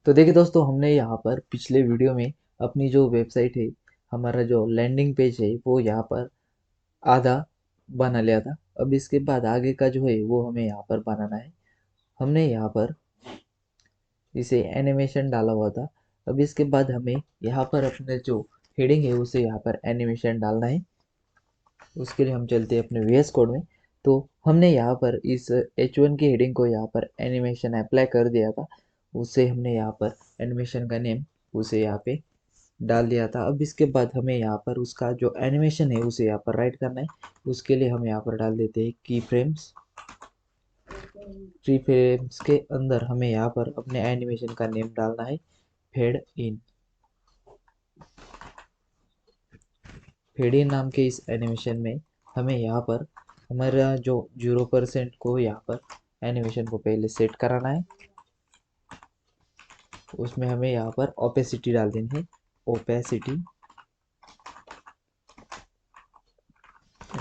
तो देखिए दोस्तों, हमने यहाँ पर पिछले वीडियो में अपनी जो वेबसाइट है, हमारा जो लैंडिंग पेज है वो यहाँ पर आधा बना लिया था। अब इसके बाद आगे का जो है वो हमें यहाँ पर बनाना है। हमने यहाँ पर इसे एनिमेशन डाला हुआ था। अब इसके बाद हमें यहाँ पर अपने जो हेडिंग है उसे यहाँ पर एनिमेशन डालना है। उसके लिए हम चलते हैं अपने VS कोड में। तो हमने यहाँ पर इस H1 की हेडिंग को यहाँ पर एनिमेशन अप्लाई कर दिया था। उसे हमने यहाँ पर एनिमेशन का नेम उसे यहाँ पे डाल दिया था। अब इसके बाद हमें यहाँ पर उसका जो एनिमेशन है उसे यहाँ पर राइट करना है। उसके लिए हम यहाँ पर डाल देते हैं की फ्रेम्स। की फ्रेम्स के अंदर हमें यहाँ पर अपने एनिमेशन का नेम डालना है, फेड इन। फेड इन नाम के इस एनिमेशन में हमें यहाँ पर हमारा जो 0% को यहाँ पर एनिमेशन को पहले सेट कराना है। उसमें हमें यहाँ पर ओपेसिटी डाल देनी है, ओपेसिटी।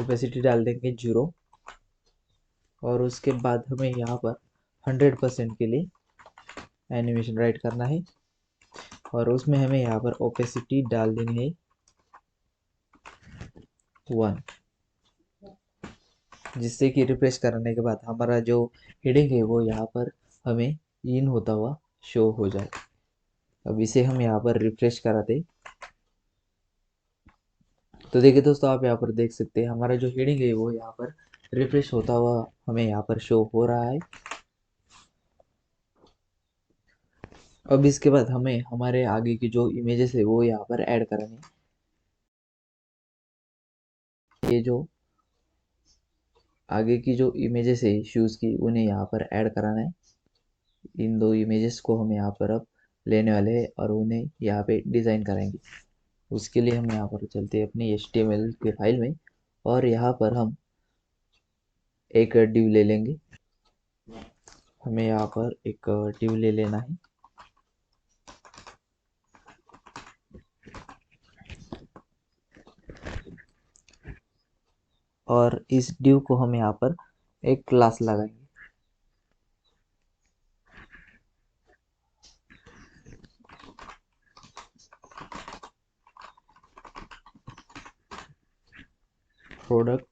ओपेसिटी डाल देंगे 0। और उसके बाद हमें यहाँ पर 100% के लिए एनिमेशन राइट करना है। और उसमें हमें यहाँ पर ओपेसिटी डाल देनी है 1, जिससे कि रिफ्रेश करने के बाद हमारा जो हेडिंग है वो यहाँ पर हमें इन होता हुआ शो हो जाए। अब इसे हम यहाँ पर रिफ्रेश कराते। तो देखिए दोस्तों, आप यहाँ पर देख सकते हैं हमारा जो हेडिंग है वो यहाँ पर रिफ्रेश होता हुआ हमें यहाँ पर शो हो रहा है। अब इसके बाद हमें हमारे आगे की जो इमेजेस है वो यहाँ पर ऐड करनी है। ये जो आगे की जो इमेजेस है शूज़ की, उन्हें यहाँ पर ऐड कराना है। इन दो इमेजेस को हम यहाँ पर अब लेने वाले हैं और उन्हें यहाँ पे डिज़ाइन करेंगे। उसके लिए हम यहाँ पर चलते हैं अपनी HTML के फाइल में और यहाँ पर हम एक डिव ले लेंगे। हमें यहाँ पर एक डिव ले लेना है। और इस डिव को हम यहाँ पर एक क्लास लगाएंगे। प्रोडक्ट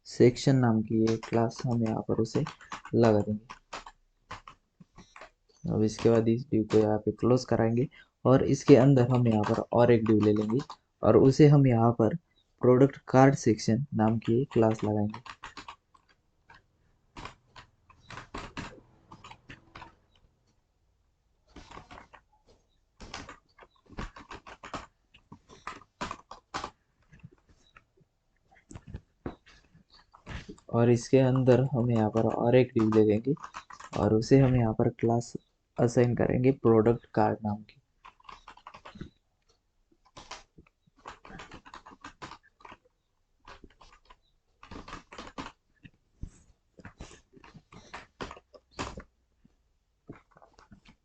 सेक्शन नाम की ये क्लास हम यहाँ पर उसे लगा देंगे। अब इसके बाद इस डिव को यहाँ पे क्लोज कराएंगे और इसके अंदर हम यहाँ पर और एक डिव ले लेंगे और उसे हम यहाँ पर प्रोडक्ट कार्ड सेक्शन नाम की क्लास लगाएंगे। और इसके अंदर हम यहाँ पर और एक डिव ले लेंगे और उसे हम यहाँ पर क्लास असाइन करेंगे प्रोडक्ट कार्ड नाम की।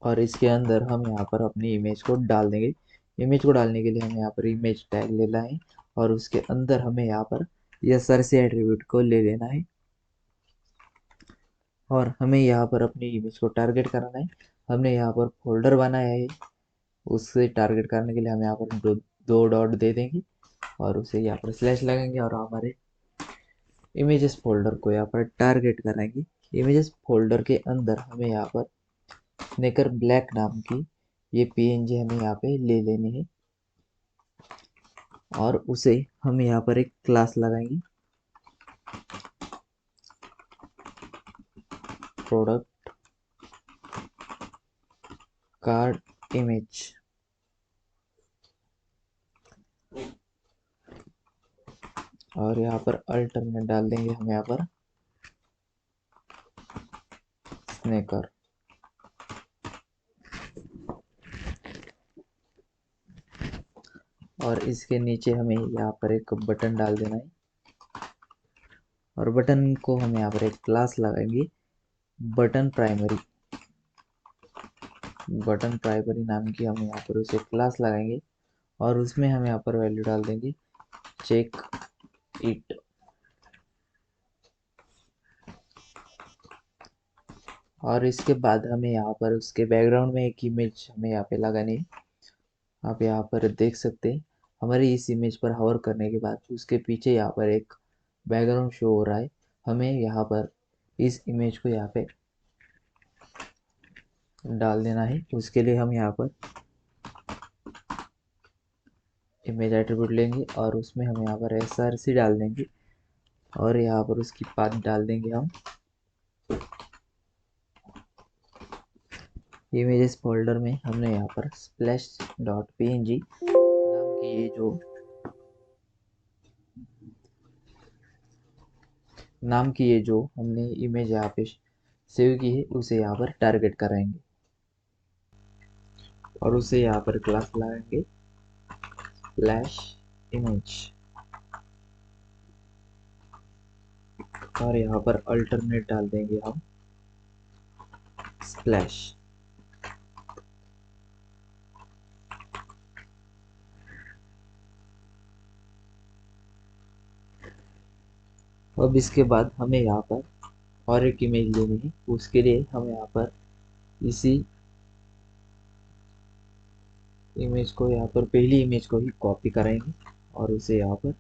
और इसके अंदर हम यहाँ पर अपनी इमेज को डाल देंगे। इमेज को डालने के लिए हमें यहाँ पर इमेज टैग लेना है और उसके अंदर हमें यहाँ पर यह सर से एट्रीब्यूट को ले लेना है और हमें यहाँ पर अपनी इमेज को टारगेट कराना है। हमने यहाँ पर फोल्डर बनाया है, उससे टारगेट करने के लिए हम यहाँ पर दो डॉट दे देंगे और उसे यहाँ पर स्लैश लगाएंगे और हमारे इमेजेस फोल्डर को यहाँ पर टारगेट कराएंगे। इमेजेस फोल्डर के अंदर हमें यहाँ पर स्नेकर ब्लैक नाम की ये PNG हमें यहाँ पे ले लेनी है और उसे हम यहाँ पर एक क्लास लगाएंगे प्रोडक्ट कार्ड इमेज। और यहाँ पर अल्टरनेट डाल देंगे हम यहाँ पर स्नेकर। और इसके नीचे हमें यहाँ पर एक बटन डाल देना है और बटन को हम यहाँ पर एक क्लास लगाएंगे बटन प्राइमरी। बटन प्राइमरी नाम की हम यहाँ पर उसे क्लास लगाएंगे और उसमें हम यहाँ पर वैल्यू डाल देंगे चेक इट। और इसके बाद हमें यहाँ पर उसके बैकग्राउंड में एक इमेज हमें यहाँ पे लगानी है। आप यहाँ पर देख सकते हैं हमारी इस इमेज पर होवर करने के बाद उसके पीछे यहाँ पर एक बैकग्राउंड शो हो रहा है। हमें यहाँ पर इस इमेज को यहाँ पे डाल देना है। उसके लिए हम यहाँ पर इमेज एट्रीब्यूट लेंगे और उसमें हम यहाँ पर src डाल देंगे और यहाँ पर उसकी पाथ डाल देंगे हम इमेजेस फोल्डर में। हमने यहाँ पर splash.png नाम की ये जो हमने इमेज यहाँ पे सेव की है उसे यहाँ पर टारगेट कराएंगे और उसे यहाँ पर क्लास लगाएंगे स्प्लैश इमेज और यहाँ पर अल्टरनेट डाल देंगे हम स्प्लैश। अब इसके बाद हमें यहाँ पर और एक इमेज लेनी है। उसके लिए हम यहाँ पर इसी इमेज को यहाँ पर पहली इमेज को ही कॉपी करेंगे और उसे यहाँ पर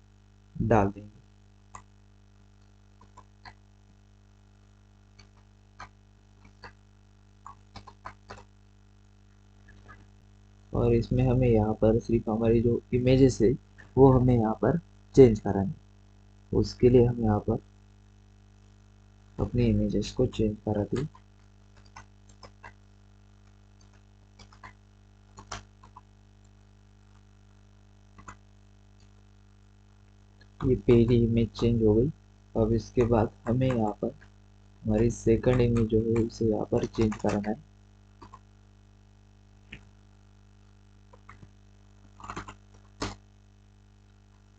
डाल देंगे। और इसमें हमें यहाँ पर सिर्फ हमारी जो इमेजेस है वो हमें यहाँ पर चेंज करानी। उसके लिए हम यहाँ पर अपनी इमेजेस को चेंज कराते हैं। ये पहली इमेज चेंज हो गई। अब इसके बाद हमें यहाँ पर हमारी सेकंड इमेज जो है उसे यहाँ पर चेंज करना है।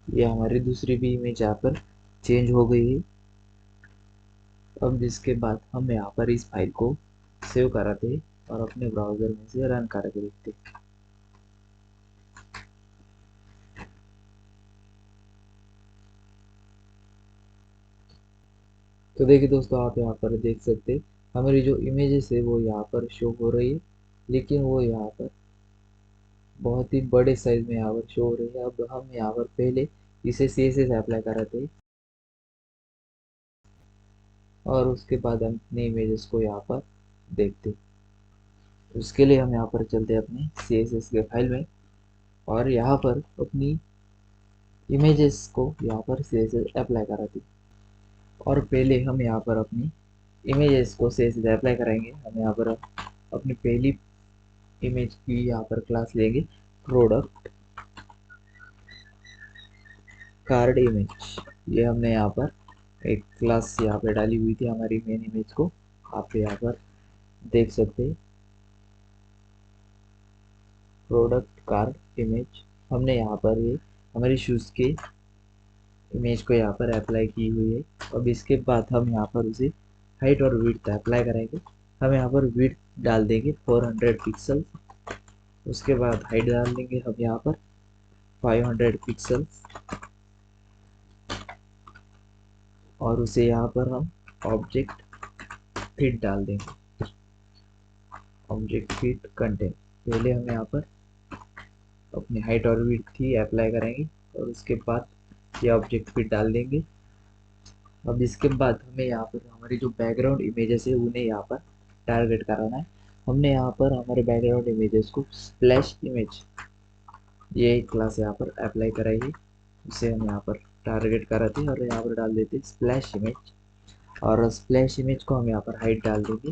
ये हमारी दूसरी भी इमेज यहाँ पर चेंज हो गई है। अब इसके बाद हम यहाँ पर इस फाइल को सेव कराते हैं और अपने ब्राउजर में से रन करके देखते हैं। तो देखिए दोस्तों, आप यहाँ पर देख सकते हैं हमारी जो इमेजेस है वो यहाँ पर शो हो रही है, लेकिन वो यहाँ पर बहुत ही बड़े साइज में यहाँ पर शो हो रही है। अब हम यहाँ पर पहले इसे CSS अप्लाई कराते हैं और उसके बाद हम अपने इमेजेस को यहाँ पर देखते हैं। उसके लिए हम यहाँ पर चलते हैं अपनी CSS के फाइल में और यहाँ पर अपनी इमेजेस को यहाँ पर CSS अप्लाई कराते हैं। और पहले हम यहाँ पर अपनी इमेजेस को CSS अप्लाई कराएंगे। हम यहाँ पर अपनी पहली इमेज की यहाँ पर क्लास लेंगे प्रोडक्ट कार्ड इमेज। ये हमने यहाँ पर एक क्लास यहाँ पे डाली हुई थी हमारी मेन इमेज को। आप यहाँ पर देख सकते हैं प्रोडक्ट कार्ड इमेज। हमने यहाँ पर ये हमारी शूज़ के इमेज को यहाँ पर अप्लाई की हुई है। अब इसके बाद हम यहाँ पर उसे हाइट और विड्थ अप्लाई करेंगे। हम यहाँ पर विड्थ डाल देंगे 400 पिक्सल। उसके बाद हाइट डाल देंगे हम यहाँ पर 500 पिक्सल और उसे यहाँ पर हम ऑब्जेक्ट फिट डाल देंगे। ऑब्जेक्ट फिट कंटेंट पहले हम यहाँ पर अपनी हाइट और विड्थ की अप्लाई करेंगे और उसके बाद ये ऑब्जेक्ट फिट डाल देंगे। अब इसके बाद हमें यहाँ पर हमारी जो बैकग्राउंड इमेजेस है उन्हें यहाँ पर टारगेट कराना है। हमने यहाँ पर हमारे बैकग्राउंड इमेजेस को स्प्लैश इमेज ये क्लास यहाँ पर अप्लाई कराई है। उसे हम यहाँ पर टारगेट कराते हैं और यहाँ पर डाल देते हैं स्प्लैश इमेज और स्प्लैश इमेज को हम यहाँ पर हाइट डाल देंगे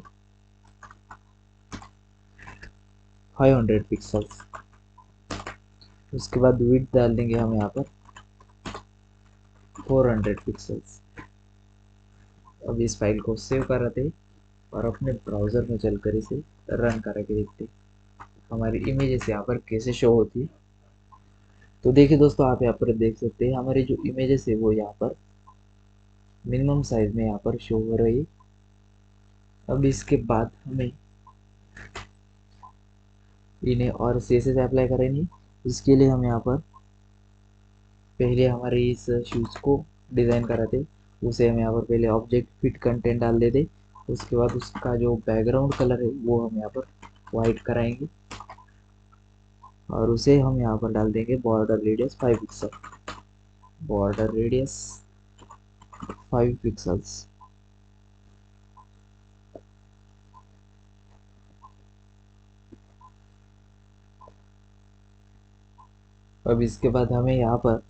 500 पिक्सल्स। उसके बाद विड्थ डाल देंगे हम यहाँ पर 400 पिक्सल्स। अब इस फाइल को सेव कराते और अपने ब्राउज़र में चलकर इसे रन करके देखते हमारी इमेजेस यहाँ पर कैसे शो होती है। तो देखिए दोस्तों, आप यहाँ पर देख सकते हैं हमारी जो इमेजेस है वो यहाँ पर मिनिमम साइज में यहाँ पर शो हो रही है। अब इसके बाद हमें इन्हें और CSS अप्लाई करेंगे। इसके लिए हम यहाँ पर पहले हमारे इस शूज़ को डिज़ाइन कराते उसे हम यहाँ पर पहले ऑब्जेक्ट फिट कंटेंट डाल देते उसके बाद उसका जो बैकग्राउंड कलर है वो हम यहाँ पर वाइट कराएंगे और उसे हम यहाँ पर डाल देंगे border radius 5 pixel. Border radius 5 pixels. अब इसके बाद हमें यहाँ पर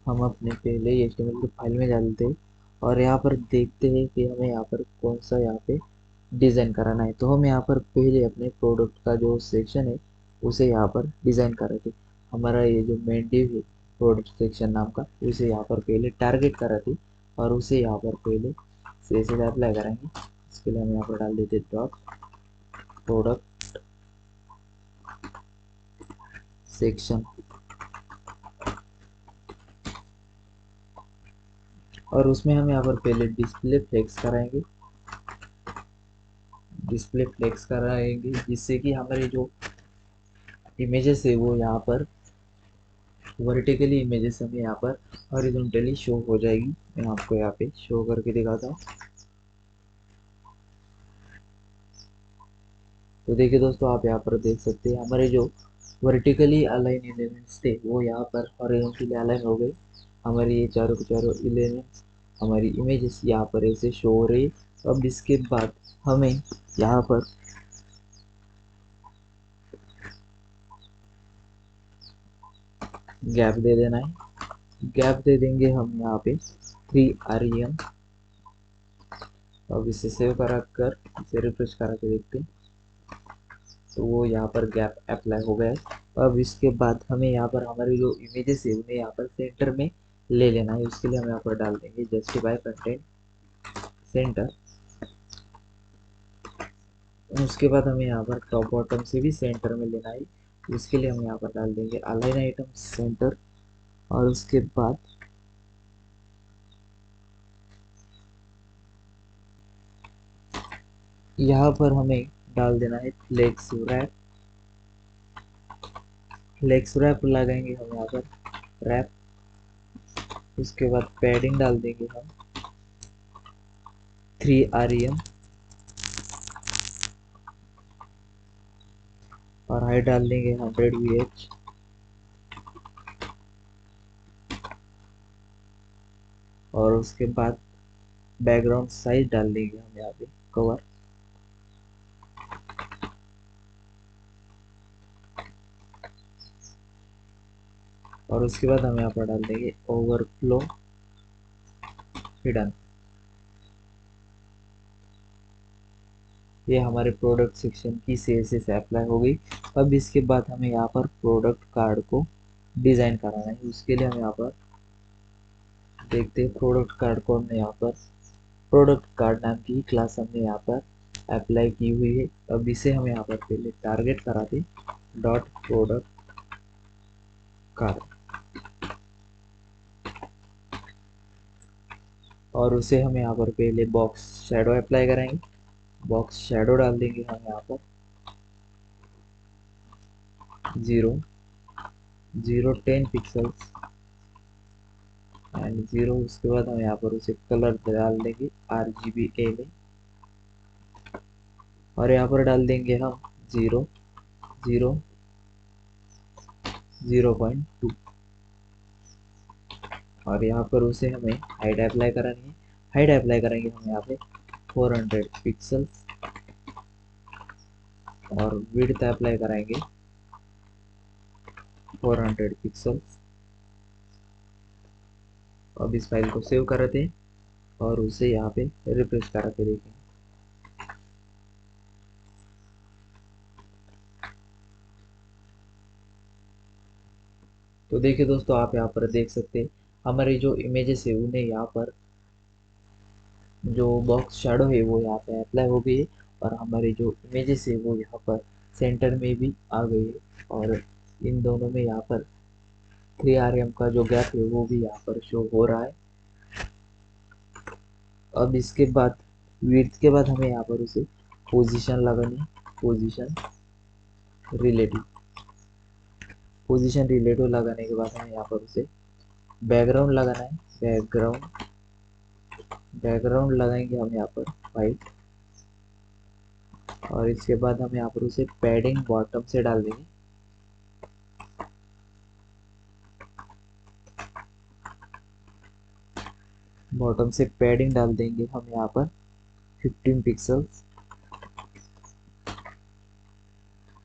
हम अपने पहले HTML की फाइल में डालते हैं और यहाँ पर देखते हैं कि हमें यहाँ पर कौन सा यहाँ पे डिज़ाइन कराना है। तो हम यहाँ पर पहले अपने प्रोडक्ट का जो सेक्शन है उसे यहाँ पर डिज़ाइन कराते। हमारा ये जो मेन डिव है प्रोडक्ट सेक्शन नाम का, उसे यहाँ पर पहले टारगेट कराते और उसे यहाँ पर पहले CSS अप्लाई कराएंगे। इसके लिए हम यहाँ पर डाल देते डॉट प्रोडक्ट सेक्शन और उसमें हम यहाँ पर पहले डिस्प्ले फ्लेक्स कराएंगे। डिस्प्ले फ्लेक्स कराएंगे जिससे कि हमारी जो इमेजेस है वो यहाँ पर वर्टिकली इमेजेस हमें यहाँ पर हॉरिजॉन्टली शो हो जाएगी। मैं आपको यहाँ पे शो करके दिखाता हूँ। तो देखिए दोस्तों, आप यहाँ पर देख सकते हैं हमारे जो वर्टिकली अलाइन एलिमेंट्स थे वो यहाँ पर हॉरिजॉन्टली अलाइन हो गए। हमारे ये चारों के चारों एलिमेंट्स, हमारी इमेजेस यहाँ पर ऐसे शो हो रही है। अब इसके बाद हमें यहाँ पर गैप दे देना है। गैप दे देंगे हम यहाँ पे 3 rem। अब इसे सेव करा कर इसे रिफ्रेश करा के देखते हैं तो वो यहाँ पर गैप अप्लाई हो गया है। अब इसके बाद हमें यहाँ पर हमारी जो इमेजेस है उन्हें यहाँ पर सेंटर में ले लेना है। उसके लिए हम यहाँ पर डाल देंगे जस्टिफाई कंटेंट सेंटर। उसके बाद हमें यहाँ पर टॉप बॉटम से भी सेंटर में लेना है। उसके लिए हम यहाँ पर डाल देंगे अलाइन आइटम सेंटर और उसके बाद यहाँ पर हमें डाल देना है फ्लेक्स रैप। फ्लेक्स रैप लगाएंगे हम यहाँ पर रैप। उसके बाद पैडिंग डाल देंगे हम 3 rem और हाइट डाल देंगे 100 VH और उसके बाद बैकग्राउंड साइज डाल देंगे हम यहाँ पे कवर। और उसके बाद हम यहाँ पर डाल देंगे ओवरफ्लो हिडन। ये हमारे प्रोडक्ट सेक्शन की CSS अप्लाई हो गई। अब इसके बाद हमें यहाँ पर प्रोडक्ट कार्ड को डिज़ाइन कराना है। उसके लिए हम यहाँ पर देखते हैं प्रोडक्ट कार्ड को हमने यहाँ पर प्रोडक्ट कार्ड नाम की क्लास हमने यहाँ पर अप्लाई की हुई है। अब इसे हम यहाँ पर पहले टारगेट कराते डॉट प्रोडक्ट कार्ड और उसे हम यहाँ पर पहले बॉक्स शेडो अप्लाई कराएंगे। बॉक्स शेडो डाल देंगे हम यहाँ पर 0 0 10 पिक्सल्स एंड 0। उसके बाद हम यहाँ पर उसे कलर डाल देंगे RGBA में और यहाँ पर डाल देंगे हम 0 0 0.2 और यहाँ पर उसे हमें हाइट अप्लाई करानी है। हाइट अप्लाई करेंगे हम यहाँ पे 400 पिक्सल्स और विड्थ अप्लाई कराएंगे 400 पिक्सल्स। अब इस फाइल को सेव करते हैं और उसे यहाँ पे रिफ्रेश करा के देखेंगे। तो देखिए दोस्तों, आप यहाँ पर देख सकते हैं हमारी जो इमेजेस है उन्हें यहाँ पर जो बॉक्स शैडो है वो यहाँ पे अप्लाई हो गई है और हमारी जो इमेजेस है वो यहाँ पर सेंटर में भी आ गई है और इन दोनों में यहाँ पर 3 rem का जो गैप है वो भी यहाँ पर शो हो रहा है। अब इसके बाद विड्थ के बाद हमें यहाँ पर उसे पोजीशन लगानी है। पोजीशन रिलेटिव लगाने के बाद हमें यहाँ पर उसे बैकग्राउंड लगाना है। बैकग्राउंड बैकग्राउंड लगाएंगे हम यहाँ पर वाइट, और इसके बाद हम यहाँ पर उसे पैडिंग बॉटम से डाल देंगे। बॉटम से पैडिंग डाल देंगे हम यहाँ पर 15 पिक्सल्स,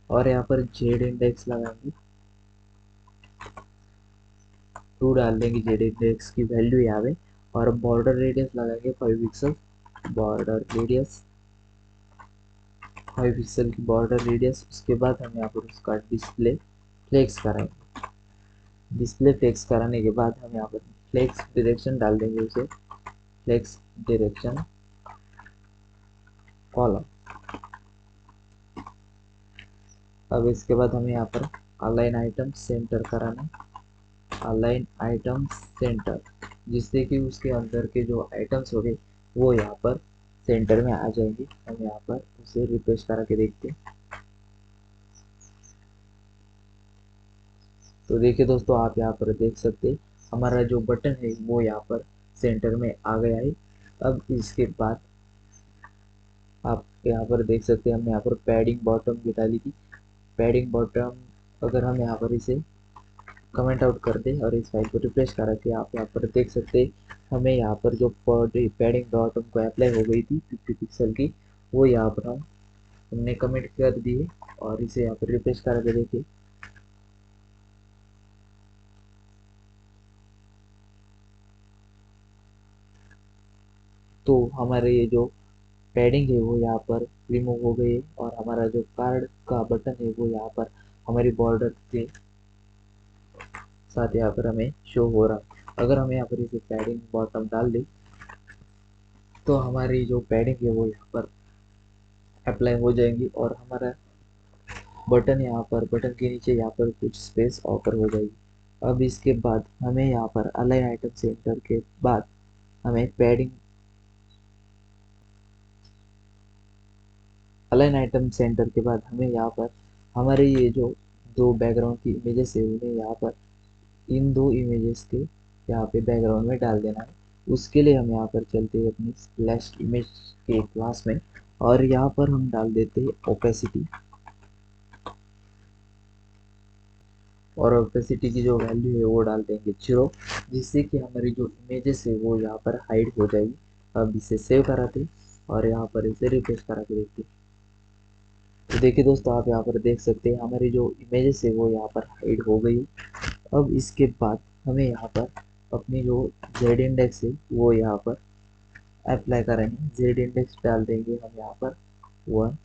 और यहाँ पर जेड इंडेक्स लगाएंगे 2 डाल देंगे जेड इंडेक्स की वैल्यू यहाँ पे, और बॉर्डर रेडियस लगाएंगे 5 पिक्सल। बॉर्डर रेडियस 5 पिक्सल की बॉर्डर रेडियस। उसके बाद हम यहाँ पर उसका डिस्प्ले फ्लेक्स कराएंगे। डिस्प्ले फ्लेक्स कराने के बाद हम यहाँ पर फ्लेक्स डायरेक्शन डाल देंगे उसे, फ्लेक्स डायरेक्शन कॉलम। अब इसके बाद हमें यहाँ पर अलाइन आइटम सेंटर कराना, अलाइन आइटम सेंटर, जिससे कि उसके अंदर के जो आइटम्स हो गए वो यहाँ पर सेंटर में आ जाएंगे। हम यहाँ पर उसे रिफ्रेश करा के देखते हैं। तो देखिए दोस्तों, आप यहाँ पर देख सकते हैं हमारा जो बटन है वो यहाँ पर सेंटर में आ गया है। अब इसके बाद आप यहाँ पर देख सकते हैं हमने यहाँ पर पैडिंग बॉटम भी डाली थी। पैडिंग बॉटम अगर हम यहाँ पर इसे कमेंट आउट कर दे और इस फाइल को रिफ्रेश करा के आप यहाँ पर देख सकते हैं हमें यहाँ पर जो पैडिंग बॉटम को अप्लाई हो गई थी 50 पिक्सल की, वो यहाँ पर हमने कमेंट कर दी है। और इसे यहाँ पर रिफ्रेश करा के देखिए, तो हमारे ये जो पैडिंग है वो यहाँ पर रिमूव हो गई है, और हमारा जो कार्ड का बटन है वो यहाँ पर हमारी बॉर्डर के साथ यहाँ पर हमें शो हो रहा है। अगर हम यहाँ पर इसे पैडिंग बॉटम डाल दें तो हमारी जो पैडिंग है वो यहाँ पर अप्लाई हो जाएंगी, और हमारा बटन यहाँ पर, बटन के नीचे यहाँ पर कुछ स्पेस ऑफर हो जाएगी। अब इसके बाद हमें यहाँ पर अलाइन आइटम सेंटर के बाद हमें पैडिंग, अलाइन आइटम सेंटर के बाद हमें यहाँ पर हमारे ये जो दो बैकग्राउंड की इमेजेस है उन्हें यहाँ पर इन दो इमेजेस के यहाँ पे बैकग्राउंड में डाल देना है। उसके लिए हम यहाँ पर चलते हैं अपनी स्प्लैश इमेज के क्लास में, और यहाँ पर हम डाल देते हैं ओपेसिटी, और ओपेसिटी की जो वैल्यू है वो डाल देंगे 0, जिससे कि हमारी जो इमेजेस है वो यहाँ पर हाइड हो जाएगी। अब इसे सेव कराते और यहाँ पर इसे रिफ्रेश करा के देखते। तो देखिए दोस्तों, आप यहाँ पर देख सकते हैं हमारी जो इमेजेस है वो यहाँ पर हाइड हो गई। अब इसके बाद हमें यहाँ पर अपनी जो जेड इंडेक्स है वो यहाँ पर अप्लाई करेंगे। जेड इंडेक्स डाल देंगे हम यहाँ पर 1,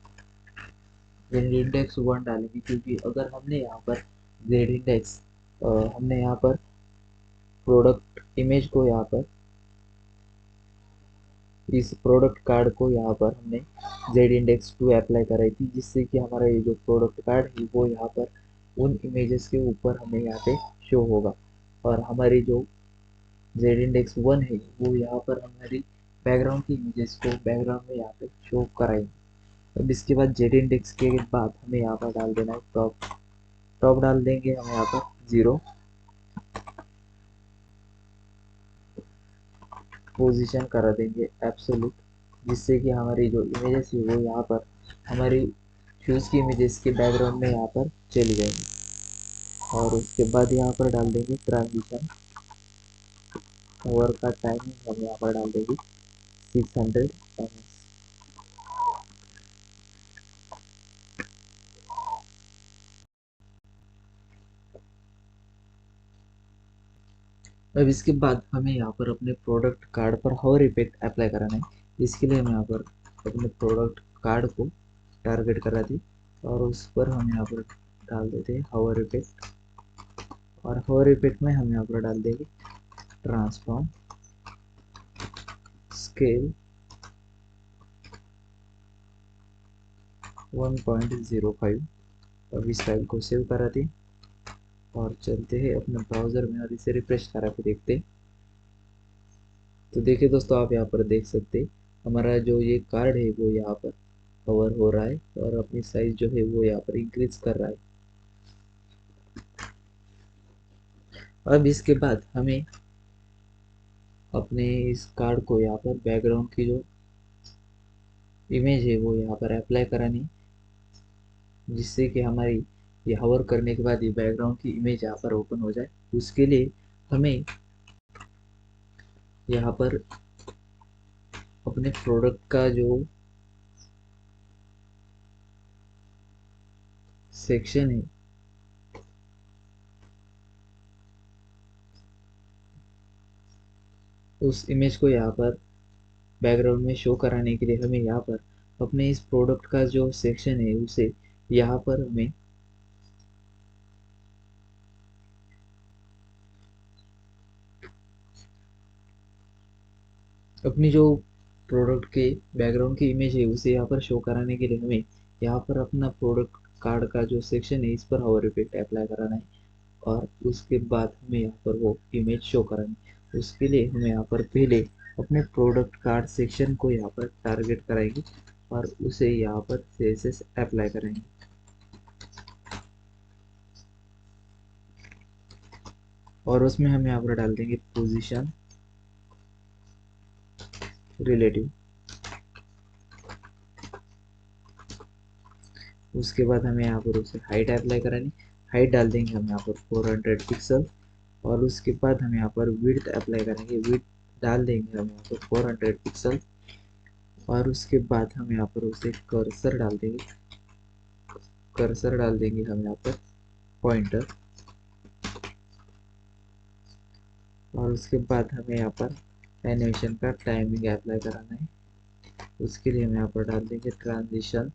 जेड इंडेक्स 1 डालेंगे, क्योंकि अगर हमने यहाँ पर जेड इंडेक्स, हमने यहाँ पर प्रोडक्ट इमेज को यहाँ पर, इस प्रोडक्ट कार्ड को यहाँ पर हमने जेड इंडेक्स 2 अप्लाई कराई थी, जिससे कि हमारा ये जो प्रोडक्ट कार्ड है वो यहाँ पर उन इमेजेस के ऊपर हमें यहाँ पे शो होगा, और हमारी जो जेड इंडेक्स 1 है वो यहाँ पर हमारी बैकग्राउंड की इमेजेस को बैकग्राउंड में यहाँ पे शो कराएंगे। अब इसके बाद जेड इंडेक्स के बाद हमें यहाँ पर डाल देना है टॉप। टॉप डाल देंगे हम यहाँ पर 0, पोजीशन करा देंगे एब्सोल्यूट, जिससे कि हमारी जो इमेजेस है वो यहाँ पर हमारी चूज की इमेजेस के बैकग्राउंड में यहाँ पर चली जाएंगी। और उसके बाद यहाँ पर डाल देंगे ट्रांजिशन, ओवर का टाइमिंग हम यहाँ पर डाल देंगे 600 ms। अब इसके बाद हमें यहाँ पर अपने प्रोडक्ट कार्ड पर हॉवर इफेक्ट अप्लाई कराना है। इसके लिए हम यहाँ पर अपने प्रोडक्ट कार्ड को टारगेट करा दी, और उस पर हम यहाँ पर डाल देते हैं हॉवर इफेक्ट, और हॉवर इफेक्ट में हम यहाँ पर डाल देंगे ट्रांसफॉर्म स्केल 1.05। अब इस फाइल को सेव करा दें और चलते हैं अपने ब्राउज़र में और इसे रिफ्रेश करा के देखते हैं। तो देखिए दोस्तों, आप यहाँ पर देख सकते हैं हमारा जो ये कार्ड है वो यहाँ पर कवर हो रहा है, और अपनी साइज जो है वो यहाँ पर इंक्रीज कर रहा है। अब इसके बाद हमें अपने इस कार्ड को यहाँ पर बैकग्राउंड की जो इमेज है वो यहाँ पर अप्लाई करानी, जिससे कि हमारी ये हवर करने के बाद ये बैकग्राउंड की इमेज यहाँ पर ओपन हो जाए। उसके लिए हमें यहाँ पर अपने प्रोडक्ट का जो सेक्शन है उस इमेज को यहाँ पर बैकग्राउंड में शो कराने के लिए हमें यहाँ पर अपने इस प्रोडक्ट का जो सेक्शन है उसे यहाँ पर हमें अपनी जो प्रोडक्ट के बैकग्राउंड की इमेज है उसे यहाँ पर शो कराने के लिए हमें यहाँ पर अपना प्रोडक्ट कार्ड का जो सेक्शन है इस पर हावर इफेक्ट अप्लाई कराना है, और उसके बाद हमें यहाँ पर वो इमेज शो करानी है। उसके लिए हमें यहाँ पर पहले अपने प्रोडक्ट कार्ड सेक्शन को यहाँ पर टारगेट कराएंगे और उसे यहाँ पर CSS अप्लाई करेंगे। और उसमें हम यहाँ पर डाल देंगे पोजीशन रिलेटिव। उसके बाद हमें यहाँ पर उसे हाइट अप्लाई करानी, हाइट डाल देंगे हम यहाँ पर 400 पिक्सल। और उसके बाद हम यहाँ पर विड्थ अप्लाई करेंगे, विड्थ डाल देंगे हम यहाँ पर 400 पिक्सल। और उसके बाद हम यहाँ पर उसे कर्सर डाल देंगे, कर्सर डाल देंगे हम यहाँ पर पॉइंटर। और उसके बाद हमें यहाँ पर एनिमेशन का टाइमिंग अप्लाई कराना है। उसके लिए हम यहाँ पर डाल देंगे ट्रांजिशन,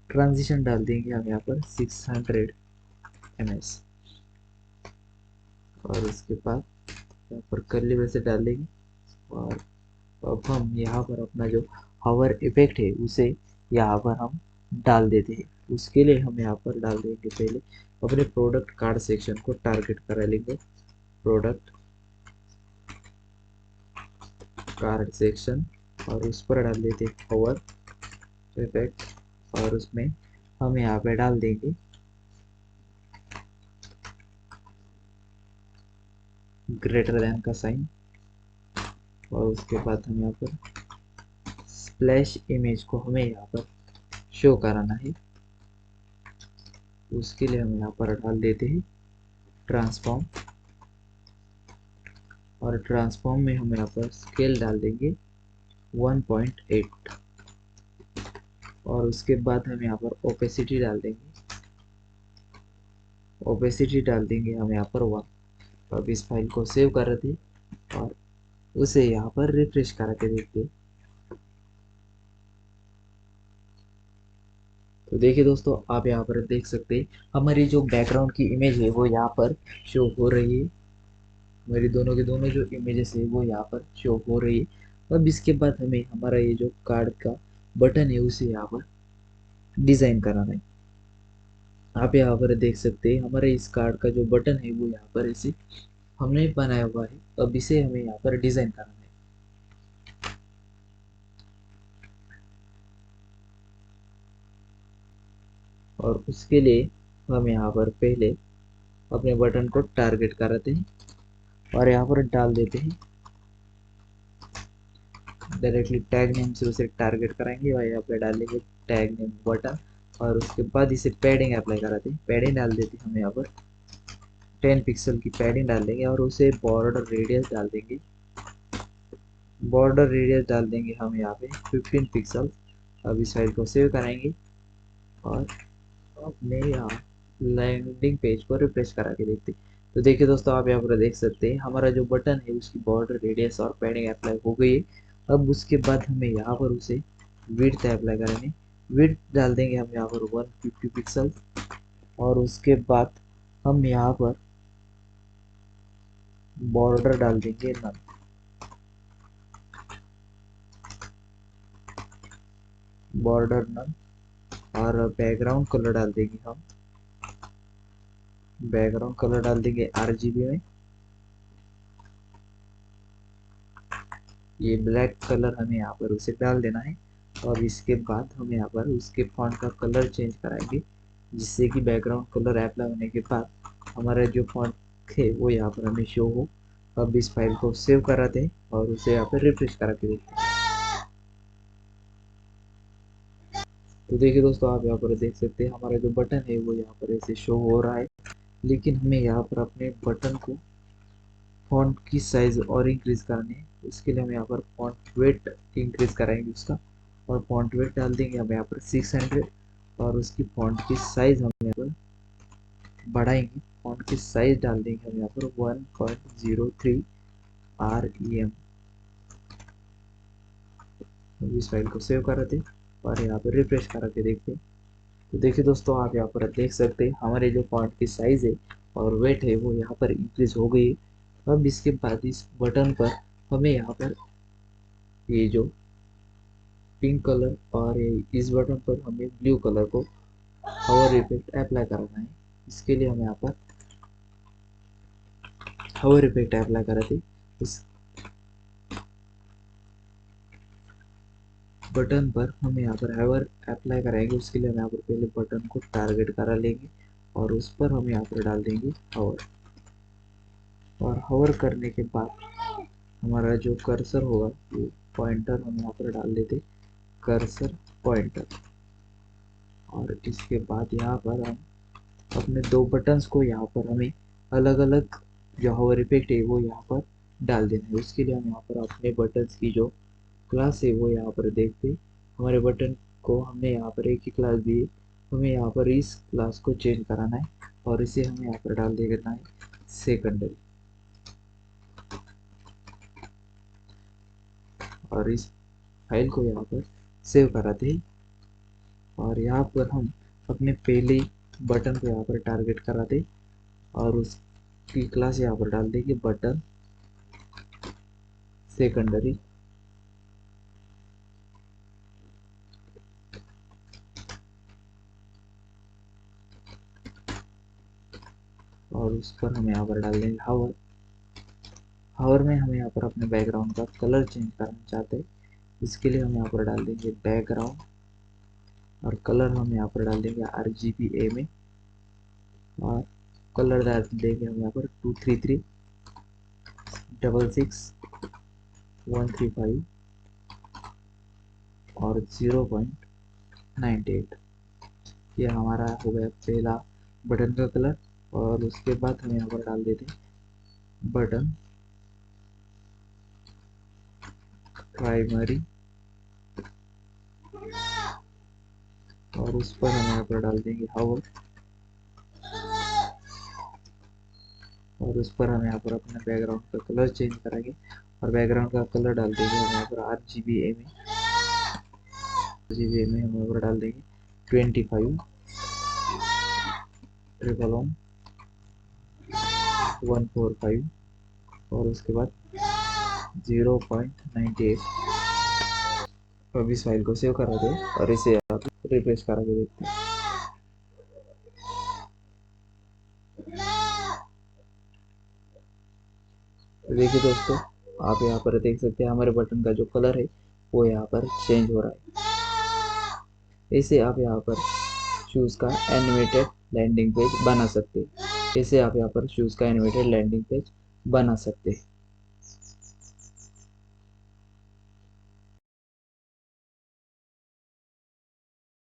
ट्रांजिशन डाल देंगे हम यहाँ पर 600 ms। और उसके बाद यहाँ पर कर्ली ब्रेसेट डाल देंगे। और अब हम यहाँ पर अपना जो हावर इफेक्ट है उसे यहाँ पर हम डाल देते हैं। उसके लिए हम यहाँ पर डाल देंगे पहले अपने प्रोडक्ट कार्ड सेक्शन को टारगेट करा लेंगे, प्रोडक्ट कार्ड सेक्शन, और उस पर डाल देते हावर इफेक्ट। और उसमें हम यहाँ पे डाल देंगे ग्रेटर देन का साइन। और उसके बाद हम यहाँ पर स्प्लैश इमेज को हमें यहाँ पर शो कराना है। उसके लिए हम यहाँ पर डाल देते हैं ट्रांसफॉर्म। और ट्रांसफॉर्म में हम यहाँ पर स्केल डाल देंगे 1.8। और उसके बाद हम यहाँ पर ओपेसिटी डाल देंगे, ओपेसिटी डाल देंगे हम यहाँ पर 1। अब इस फाइल को सेव कर दें और उसे यहाँ पर रिफ्रेश करा के देखते हैं। तो देखिए दोस्तों, आप यहाँ पर देख सकते हैं हमारी जो बैकग्राउंड की इमेज है वो यहाँ पर शो हो रही है। हमारी दोनों के दोनों जो इमेजेस है वो यहाँ पर शो हो रही है। अब इसके बाद हमें हमारा ये जो कार्ड का बटन है उसे यहाँ पर डिजाइन कराना है। आप यहाँ पर देख सकते हैं हमारे इस कार्ड का जो बटन है वो यहाँ पर इसे हमने बनाया हुआ है। अब इसे हमें यहाँ पर डिजाइन कराना है। और उसके लिए हम यहाँ पर पहले अपने बटन को टारगेट कराते हैं और यहाँ पर डाल देते हैं डायरेक्टली टैग नेम से उसे टारगेट कराएंगे और यहाँ पे डालेंगे टैग नेम बटन। और उसके बाद इसे पैडिंग अप्लाई कराते हैं, पैडिंग डाल देते हैं हम यहाँ पर 10 पिक्सल की पैडिंग डाल देंगे। और उसे बॉर्डर रेडियस डाल देंगे, बॉर्डर रेडियस डाल देंगे हम यहाँ पे 15 पिक्सल। अब इस फाइल को सेव कराएंगे और अपने यहाँ लैंडिंग पेज को रिफ्रेश करा के देखते हैं। तो देखिए दोस्तों, आप यहाँ पर देख सकते हैं हमारा जो बटन है उसकी बॉर्डर रेडियस और पैडिंग अप्लाई हो गई है। अब उसके बाद हमें यहाँ पर उसे विड्थ अप्लाई करेंगे, विड्थ डाल देंगे हम यहाँ पर 150 पिक्सल। और उसके बाद हम यहाँ पर बॉर्डर डाल देंगे नन, बॉर्डर नन। और बैकग्राउंड कलर डाल देंगे हम, बैकग्राउंड कलर डाल देंगे RGB में। ये ब्लैक कलर हमें यहाँ पर उसे डाल देना है। और इसके बाद हम यहाँ पर उसके फॉन्ट का कलर चेंज कराएंगे, जिससे कि बैकग्राउंड कलर अप्लाई होने के बाद हमारा जो फॉन्ट है वो यहाँ पर हमें शो हो। अब इस फाइल को सेव कराते हैं और उसे यहाँ पर रिफ्रेश करा के देखते हैं। तो देखिए दोस्तों, आप यहाँ पर देख सकते हैं हमारा जो बटन है वो यहाँ पर ऐसे शो हो रहा है, लेकिन हमें यहाँ पर अपने बटन को फॉन्ट की साइज और इंक्रीज करनी है। उसके लिए हम यहाँ पर फॉन्ट वेट इंक्रीज कराएंगे उसका, और फॉन्ट वेट डाल देंगे हम यहाँ पर 600, और उसकी फॉन्ट की साइज हम यहाँ पर बढ़ाएंगे। फॉन्ट की साइज डाल देंगे हम यहाँ पर 1.03 REM। इस फाइल को सेव कराते और यहाँ पर रिफ्रेश करा के देखते हैं। तो देखिए दोस्तों, आप यहाँ पर देख सकते हैं हमारे जो फॉन्ट की साइज है और वेट है वो यहाँ पर इंक्रीज हो गई है। अब इसके बाद इस बटन पर हमें यहाँ पर ये जो पिंक कलर और इस बटन पर हमें ब्लू कलर को हवर इफेक्ट अप्लाई कराना है। इसके लिए हम यहाँ पर हवर इफेक्ट अप्लाई कराते इस बटन पर हमें यहाँ पर हवर अप्लाई कराएंगे। उसके लिए हम यहाँ पर पहले बटन को टारगेट करा लेंगे और उस पर हम यहाँ पर डाल देंगे हवर। और हवर करने के बाद हमारा जो कर्सर होगा वो पॉइंटर हम यहाँ पर डाल देते, कर्सर पॉइंटर। और इसके बाद यहाँ पर हम अपने दो बटन्स को यहाँ पर हमें अलग अलग जो हवर इफेक्ट है वो यहाँ पर डाल देना है। उसके लिए हम यहाँ पर अपने बटन्स की जो क्लास है वो यहाँ पर देखते, हमारे बटन को हमने यहाँ पर एक ही क्लास दी है, हमें यहाँ पर इस क्लास को चेंज कराना है और इसे हमें यहाँ पर डाल देना है सेकेंडरी। और इस फाइल को यहाँ पर सेव कराते हैं और यहाँ पर हम अपने पहले बटन को यहाँ पर टारगेट कराते और उसकी क्लास यहाँ पर डाल देंगे बटन सेकेंडरी। और उस पर हम यहाँ पर डाल देंगे हवर। हवर में हम यहाँ पर अपने बैकग्राउंड का कलर चेंज करना चाहते हैं। इसके लिए हम यहाँ पर डाल देंगे बैकग्राउंड और कलर हम यहाँ पर डाल देंगे RGBA में, और कलर डाल देंगे हम यहाँ पर 233666135 और 0.98। ये हमारा हो गया पहला बटन का कलर। और उसके बाद हम यहाँ पर डाल देते हैं बटन प्राइमरी, और उस पर हम यहाँ पर डाल देंगे हवर। और उस पर हम यहाँ पर अपने बैकग्राउंड का कलर चेंज करेंगे और बैकग्राउंड का कलर डाल देंगे हम यहाँ पर RGBA में। RGBA में हम यहाँ पर डाल देंगे 25 145 और उसके बाद 0.98। अब इस फाइल को सेव करा दे और इसे आप रिफ्रेश करा के देखते हैं। तो देखिए दोस्तों, आप यहाँ पर देख सकते हैं हमारे बटन का जो कलर है वो यहाँ पर चेंज हो रहा है। इसे आप यहाँ पर शूज़ का एनिमेटेड लैंडिंग पेज बना सकते हैं। इसे आप यहाँ पर शूज़ का एनिमेटेड लैंडिंग पेज बना सकते हैं।